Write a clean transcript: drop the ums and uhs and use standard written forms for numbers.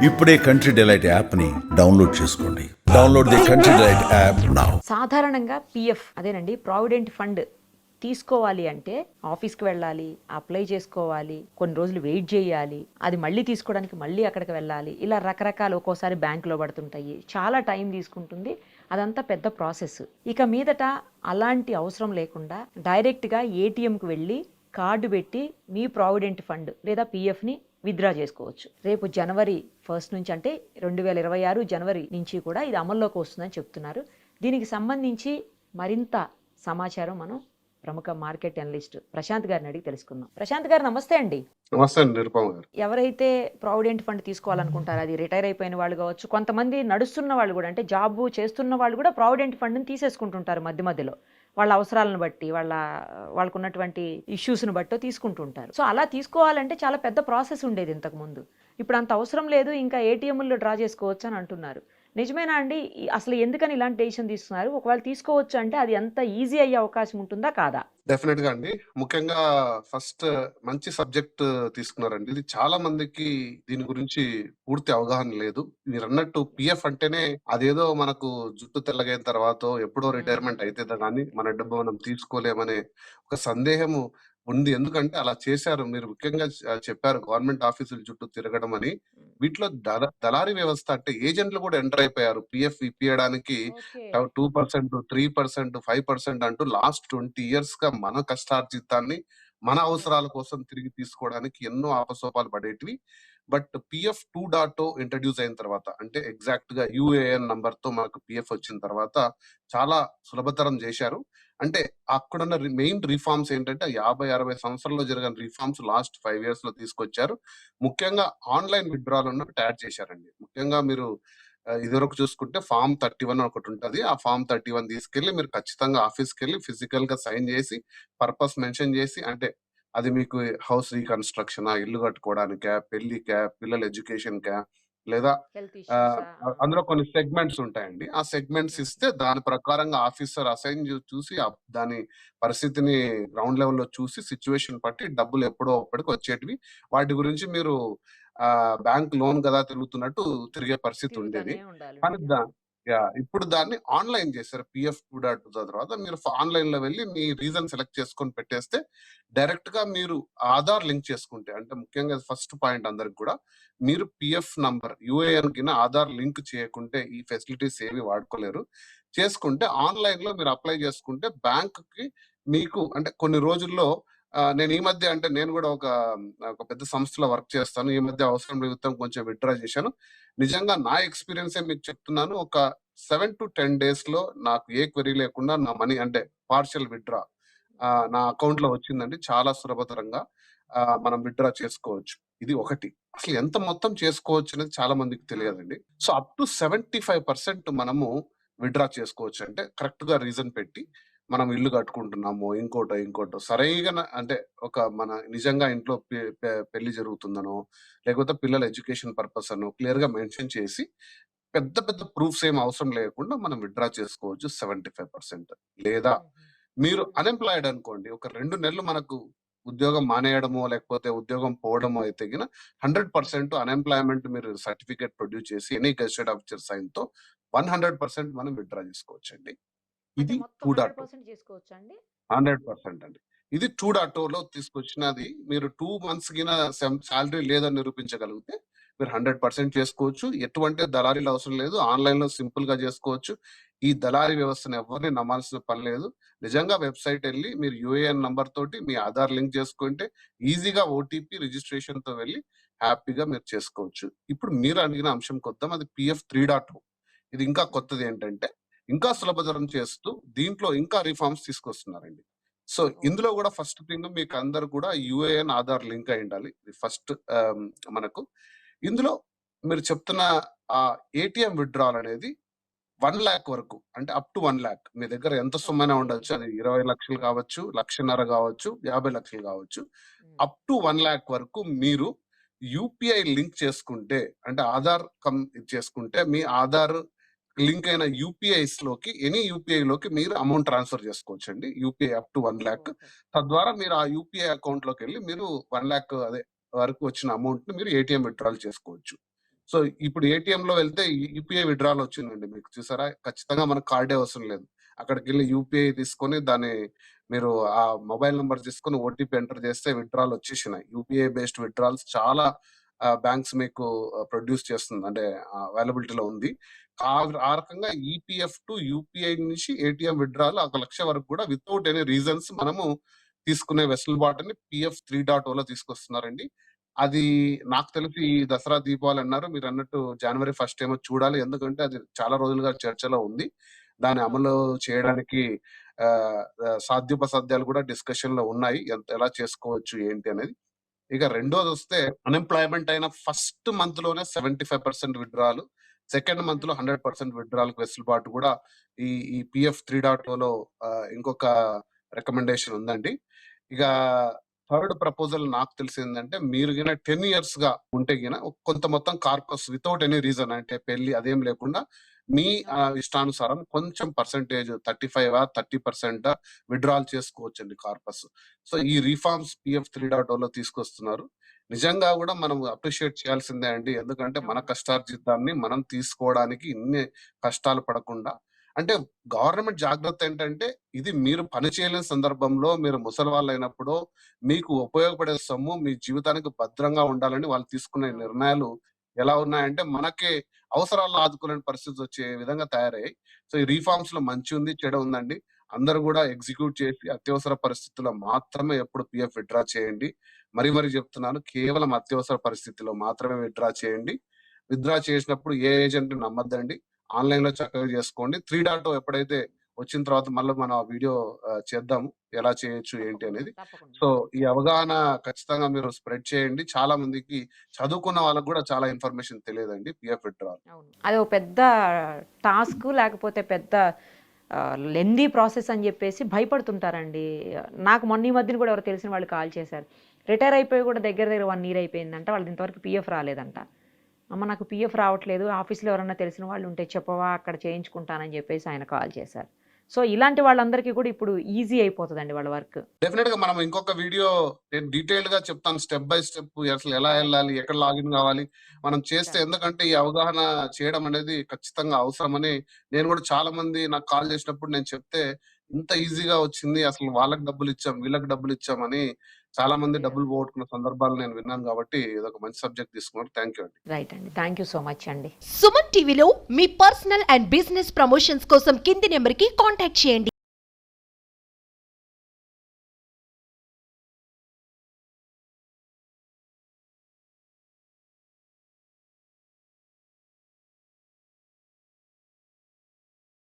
ఇప్పుడే country delight యాప్ని download చేసుకోండి. Download the country delight app now. సాధారణంగా పిఎఫ్ అదేనండి ప్రావిడెంట్ ఫండ్ తీసుకోవాలి అంటే ఆఫీస్కి వెళ్ళాలి, అప్లై చేసుకోవాలి, కొన్ని రోజులు వెయిట్ చేయాలి, అది మళ్ళీ తీసుకోవడానికి మళ్ళీ అక్కడికి వెళ్ళాలి, ఇలా రకరకాలు ఒక్కోసారి బ్యాంకులో పడుతుంటాయి, చాలా టైం తీసుకుంటుంది. అదంతా పెద్ద ప్రాసెస్. ఇక మీదట అలాంటి అవసరం లేకుండా డైరెక్ట్గా ఏటీఎంకి వెళ్ళి కార్డు పెట్టి మీ ప్రావిడెంట్ ఫండ్ లేదా పిఎఫ్ని విత్డ్రా చేసుకోవచ్చు. రేపు జనవరి 1 నుంచి అంటే 2026 జనవరి నుంచి కూడా ఇది అమల్లోకి వస్తుందని చెప్తున్నారు. దీనికి సంబంధించి మరింత సమాచారం మనం ప్రముఖ మార్కెట్ అనలిస్ట్ ప్రశాంత్ గారిని అడిగి తెలుసుకుందాం. ప్రశాంత్ గారు నమస్తే అండి. నమస్తే అండి నిరుపమ గారు. ఎవరైతే ప్రావిడెంట్ ఫండ్ తీసుకోవాలనుకుంటారో అది రిటైర్ అయిపోయిన వాళ్ళు కావచ్చు, కొంతమంది నడుస్తున్న వాళ్ళు కూడా అంటే జాబ్ చేస్తున్న వాళ్ళు కూడా ప్రావిడెంట్ ఫండ్ని తీసేసుకుంటుంటారు మధ్య మధ్యలో వాళ్ళ అవసరాలను బట్టి, వాళ్ళకు ఉన్నటువంటి ఇష్యూస్ను బట్టో తీసుకుంటుంటారు. సో అలా తీసుకోవాలంటే చాలా పెద్ద ప్రాసెస్ ఉండేది ఇంతకుముందు. ఇప్పుడు అంత అవసరం లేదు, ఇంకా ఏటీఎంలో డ్రా చేసుకోవచ్చు అని అంటున్నారు. నిజమేనా అండి? అసలు ఎందుకని ఇలాంటి డెసిషన్ తీసుకున్నారు? ఒకవేళ తీసుకోవచ్చు అంటే అది ఎంత ఈజీ అయ్యే అవకాశం ఉంటుందా కాదా? డెఫినెట్ గా అండి. ముఖ్యంగా ఫస్ట్ మంచి సబ్జెక్ట్ తీసుకున్నారండి. ఇది చాలా మందికి దీని గురించి పూర్తి అవగాహన లేదు. మీరు అన్నట్టు పిఎఫ్ అంటేనే అదేదో మనకు జుట్టు తెల్లగైన తర్వాత ఎప్పుడో రిటైర్మెంట్ అయితే గానీ మన డబ్బు మనం తీసుకోలేమనే ఒక సందేహము ఉంది. ఎందుకంటే అలా చేశారు. మీరు ముఖ్యంగా చెప్పారు గవర్నమెంట్ ఆఫీసుల చుట్టూ తిరగడం అని. వీటిలో దళారీ వ్యవస్థ అంటే ఏజెంట్లు కూడా ఎంటర్ అయిపోయారు. పిఎఫ్ ఇప్పియడానికి 2%, 3%, 5% అంటూ లాస్ట్ 20 years గా మన కష్టార్జితాన్ని మన అవసరాల కోసం తిరిగి తీసుకోవడానికి ఎన్నో ఆపసోపాలు పడేటివి. బట్ పిఎఫ్ 2.0 ఇంట్రడ్యూస్ అయిన తర్వాత అంటే ఎగ్జాక్ట్ గా యుఏఎన్ నంబర్ తో మనకు పిఎఫ్ వచ్చిన తర్వాత చాలా సులభతరం చేశారు. అంటే అక్కడున్న మెయిన్ రిఫార్మ్స్ ఏంటంటే 50-60 సంవత్సరాల్లో జరిగిన రిఫార్మ్స్ లాస్ట్ 5 years లో తీసుకొచ్చారు. ముఖ్యంగా ఆన్లైన్ విత్డ్రాల్ ఉన్నట్టు యాడ్ చేశారండి. ముఖ్యంగా మీరు ఇదివరకు చూసుకుంటే ఫామ్ 31 ఒకటి ఉంటది. ఆ ఫామ్ 31 తీసుకెళ్లి మీరు ఖచ్చితంగా ఆఫీస్కి వెళ్ళి ఫిజికల్ గా సైన్ చేసి పర్పస్ మెన్షన్ చేసి అంటే అది మీకు హౌస్ రీకన్స్ట్రక్షనా, ఇల్లు కట్టుకోవడానికా, పెళ్లికా, పిల్లల ఎడ్యుకేషన్ కా, లేదా హెల్త్ ఇష్యూసా? అందులో కొన్ని సెగ్మెంట్స్ ఉంటాయండి. ఆ సెగ్మెంట్స్ ఇస్తే దాని ప్రకారంగా ఆఫీసర్ అసైన్ చూసి దాని పరిస్థితిని గ్రౌండ్ లెవెల్లో చూసి సిచ్యువేషన్ బట్టి డబ్బులు ఎప్పుడో అప్పటికి వచ్చేటివి. వాటి గురించి మీరు బ్యాంక్ లోన్ కదా తిరుగుతున్నట్టు తిరిగే పరిస్థితి ఉండేది. తిరుగుతూనే ఉండాలి. కానీ ఇప్పుడు దాన్ని ఆన్లైన్ చేశారు. పిఎఫ్ 2.2 తర్వాత మీరు ఆన్లైన్ లో వెళ్ళి మీ రీజన్ సెలెక్ట్ చేసుకొని పెట్టేస్తే డైరెక్ట్ గా మీరు ఆధార్ లింక్ చేసుకుంటే అంటే ముఖ్యంగా ఫస్ట్ పాయింట్ అందరికి కూడా మీరు పిఎఫ్ నంబర్ యుఏఎన్ కింద ఆధార్ లింక్ చేయకుంటే ఈ ఫెసిలిటీస్ ఏవి వాడుకోలేరు. చేసుకుంటే ఆన్లైన్ లో మీరు అప్లై చేసుకుంటే బ్యాంక్ కి మీకు అంటే కొన్ని రోజుల్లో నేను ఈ మధ్య అంటే నేను కూడా ఒక పెద్ద సంస్థలో వర్క్ చేస్తాను. ఈ మధ్య అవసరం నిమిత్తం కొంచెం విత్డ్రా చేశాను. నిజంగా నా ఎక్స్పీరియన్స్ మీకు చెప్తున్నాను. ఒక 7 to 10 days లో నాకు ఏ క్వెరీ లేకుండా నా మనీ అంటే పార్షియల్ విత్డ్రా నా అకౌంట్ లో వచ్చిందండి. చాలా సులభతరంగా మనం విత్డ్రా చేసుకోవచ్చు. ఇది ఒకటి. అసలు ఎంత మొత్తం చేసుకోవచ్చు అనేది చాలా మందికి తెలియదండి. సో అప్ టు 75% మనము విత్డ్రా చేసుకోవచ్చు. అంటే కరెక్ట్ గా రీజన్ పెట్టి మనం ఇల్లు కట్టుకుంటున్నాము, ఇంకోటో సరైన అంటే ఒక మన నిజంగా ఇంట్లో పెళ్లి జరుగుతుందనో లేకపోతే పిల్లల ఎడ్యుకేషన్ పర్పస్ అనో క్లియర్ గా మెన్షన్ చేసి పెద్ద పెద్ద ప్రూఫ్స్ ఏం అవసరం లేకుండా మనం విత్డ్రా చేసుకోవచ్చు 75%. లేదా మీరు అన్ఎంప్లాయిడ్ అనుకోండి, ఒక 2 నెలలు మనకు ఉద్యోగం మానేయడమో లేకపోతే ఉద్యోగం పోవడమో అయితే గిన 100% అన్ఎంప్లాయ్మెంట్ మీరు సర్టిఫికేట్ ప్రొడ్యూస్ చేసి ఎనీ గెజిటెడ్ ఆఫీసర్ సైన్ తో 100% మనం విత్డ్రా చేసుకోవచ్చండి. ఇది 2.2 చేసుకోవచ్చు అండి. 100% అండి. ఇది 2.0లో తీసుకొచ్చినది. మీరు 2 months గిన సాలరీ లేదని నిరూపించగలిగితే మీరు 100% చేసుకోవచ్చు. ఎటువంటి దళారీలు అవసరం లేదు. ఆన్లైన్ లో సింపుల్ గా చేసుకోవచ్చు. ఈ దళారీ వ్యవస్థను ఎవరిని నమ్మాల్సిన పని లేదు. నిజంగా వెబ్సైట్ వెళ్ళి మీరు యుఏఎన్ నంబర్ తోటి మీ ఆధార్ లింక్ చేసుకుంటే ఈజీగా ఓటీపీ రిజిస్ట్రేషన్ తో వెళ్ళి హ్యాపీగా మీరు చేసుకోవచ్చు. ఇప్పుడు మీరు అడిగిన అంశం కొద్దాం. అది పిఎఫ్ 3.0. ఇది ఇంకా కొత్తది ఏంటంటే ఇంకా సులభతరం చేస్తూ దీంట్లో ఇంకా రిఫార్మ్స్ తీసుకొస్తున్నారండి. సో ఇందులో కూడా ఫస్ట్ థింగ్ మీకు అందరు కూడా యుఏఎన్ ఆధార్ లింక్ అయి ఉండాలి. ఇది ఫస్ట్ మనకు ఇందులో మీరు చెప్తున్న ఏటీఎం విత్డ్రాల్ అనేది 1 lakh వరకు అంటే అప్ టు 1 lakh మీ దగ్గర ఎంత సొమ్మైనా ఉండొచ్చు. అది 20 లక్షలు కావచ్చు, 1.5 లక్షలు కావచ్చు, 50 లక్షలు కావచ్చు. అప్ టు 1 lakh వరకు మీరు యూపీఐ లింక్ చేసుకుంటే అంటే ఆధార్ చేసుకుంటే మీ ఆధార్ లింక్ అయిన యూపీఐస్ లోకి ఎనీ యూపీఐ లోకి మీరు అమౌంట్ ట్రాన్స్ఫర్ చేసుకోవచ్చు అండి. UPI up to 1 lakh. తద్వారా మీరు ఆ యూపీఐ అకౌంట్ లోకి వెళ్ళి మీరు 1 lakh అదే వరకు వచ్చిన అమౌంట్ ని మీరు ఏటీఎం విత్డ్రాల్ చేసుకోవచ్చు. సో ఇప్పుడు ఏటీఎంలో వెళ్తే యూపీఐ విత్డ్రాల్ వచ్చిందండి మీకు చూసారా? ఖచ్చితంగా మనకు కార్డే అవసరం లేదు. అక్కడికెళ్ళి యూపీఐ తీసుకొని దాన్ని మీరు ఆ మొబైల్ నంబర్ తీసుకొని ఓటీపీ ఎంటర్ చేస్తే విత్డ్రాల్ వచ్చేసినాయి. యూపీఐ బేస్డ్ విత్డ్రాల్స్ చాలా బ్యాంక్స్ మీకు ప్రొడ్యూస్ చేస్తుంది. అంటే అవైలబిలిటీలో ఉంది. ఆ రకంగా ఈపీఎఫ్ టు యూపీఐ నుంచి ఏటీఎం విత్డ్రాల్ 1,00,000 వరకు కూడా వితౌట్ ఎనీ రీజన్స్ మనము తీసుకునే వెసులుబాటుని పీఎఫ్ 3.0లో తీసుకొస్తున్నారండి. అది నాకు తెలిసి ఈ దసరా, దీపావళి అన్నారు. మీరన్నట్టు జనవరి 1 ఏమో చూడాలి. ఎందుకంటే అది చాలా రోజులుగా చర్చలో ఉంది. దాన్ని అమలు చేయడానికి సాధ్యోపసాధ్యాలు కూడా డిస్కషన్‌లో ఉన్నాయి. ఎలా చేసుకోవచ్చు ఏంటి అనేది. ఇక రెండోదొస్తే అన్‌ఎంప్లాయ్‌మెంట్ అయిన ఫస్ట్ మంత్‌లోనే 75% విత్‌డ్రాలు. సెకండ్ మంత్‌లో 100% విత్‌డ్రాల్‌కి వెసులుబాటు కూడా ఈ పీఎఫ్ 3.0లో ఇంకొక రికమెండేషన్ ఉందండి. ఇక థర్డ్ ప్రపోజల్ నాకు తెలిసిందేంటంటే మీరు గిన 10 ఇయర్స్‌గా ఉంటే గిన కొంత మొత్తం కార్పస్ వితౌట్ ఎనీ రీజన్ అంటే పెళ్లి అదేం లేకుండా మీ ఇష్టానుసారం కొంచెం పర్సెంటేజ్ 30% విత్‌డ్రాల్ చేసుకోవచ్చండి కార్పస్. సో ఈ రిఫార్మ్స్ పీఎఫ్ 3.0లో తీసుకొస్తున్నారు. నిజంగా గూడా మనం అప్రిషియేట్ చేయాల్సిందే అండి. ఎందుకంటే మన కష్టార్జితాన్ని మనం తీసుకోవడానికి ఇన్ని కష్టాలు పడకుండా అంటే గవర్నమెంట్ జాగ్రత్త ఏంటంటే ఇది మీరు పని చేయలేని సందర్భంలో మీరు ముసలివాళ్ళైనప్పుడో మీకు ఉపయోగపడే సొమ్ము మీ జీవితానికి భద్రంగా ఉండాలని వాళ్ళు తీసుకునే నిర్ణయాలు ఎలా ఉన్నాయంటే మనకే అవసరాల్లో ఆదుకోలేని పరిస్థితి వచ్చే విధంగా తయారయ్యాయి. సో ఈ రిఫార్మ్స్ లో మంచి ఉంది, చెడు ఉందండి. అందరూ కూడా ఎగ్జిక్యూట్ చేసి అత్యవసర పరిస్థితుల్లో మాత్రమే ఎప్పుడు పీఎఫ్ విత్‌డ్రా చేయండి. మరీ చెప్తున్నాను. కేవలం అత్యవసర పరిస్థితిలో మాత్రమే విత్‌డ్రా చేయండి. విత్‌డ్రా చేసినప్పుడు ఏ ఏజెంట్‌ని నమ్మొద్దండి. ఆన్‌లైన్‌లో చక్కగా చేసుకోండి. 3.0 ఎప్పుడైతే వచ్చిన తర్వాత మళ్ళీ మనం ఆ వీడియో చేద్దాము. ఎలా చేయొచ్చు ఏంటి అనేది. తప్పకుండా. సో ఈ అవగాహన ఖచ్చితంగా మీరు స్ప్రెడ్ చేయండి. చాలా మందికి చదువుకున్న వాళ్ళకి కూడా చాలా ఇన్ఫర్మేషన్ తెలియదండి పీఎఫ్ విత్‌డ్రాల్. అవును. అదో పెద్ద టాస్క్ లేకపోతే పెద్ద లెంథీ ప్రాసెస్ అని చెప్పేసి భయపడుతుంటారండి. నాకు మొన్న ఈ మధ్యన కూడా ఎవరో తెలిసిన వాళ్ళు కాల్ చేశారు. రిటైర్ అయిపోయి కూడా దగ్గర 1 ఇయర్ అయిపోయిందంట. వాళ్ళది ఇంతవరకు పీఎఫ్ రాలేదంట. అమ్మ నాకు పీఎఫ్ రావట్లేదు. ఆఫీస్‌లో ఎవరన్నా తెలిసిన వాళ్ళు ఉంటే చెప్పవా? అక్కడ చేయించుకుంటానని చెప్పేసి ఆయన కాల్ చేశారు. సో ఇలాంటి వాళ్ళందరికీ కూడా ఇప్పుడు ఈజీ అయిపోతదండి వాళ్ళ వర్క్. డెఫినెట్ గా మనం ఇంకొక వీడియో నేను డీటెయిల్డ్ గా చెప్తాను. స్టెప్ బై స్టెప్ అసలు ఎలా వెళ్ళాలి, ఎక్కడ లాగిన్ కావాలి మనం చేస్తే, ఎందుకంటే ఈ అవగాహన చేయడం అనేది ఖచ్చితంగా అవసరమని నేను కూడా చాలా మంది నాకు కాల్ చేసినప్పుడు నేను చెప్తే ఇంత ఈజీగా వచ్చింది, అసలు వాళ్ళకి డబ్బులు ఇచ్చాం వీళ్ళకి డబ్బులు ఇచ్చామని చాలా మంది డబ్బులు పోగొట్టుకున్న సందర్భాలు నేను విన్నాను. కాబట్టి ఇదొక మంచి సబ్జెక్ట్ తీసుకున్నారు. థ్యాంక్ యూ అండి. రైట్ అండి. థ్యాంక్ యూ సో మచ్ అండి. సుమన్ టీవీలో మీ పర్సనల్ అండ్ బిజినెస్ ప్రమోషన్స్ కోసం కింది నెంబర్కి కాంటాక్ట్ చేయండి.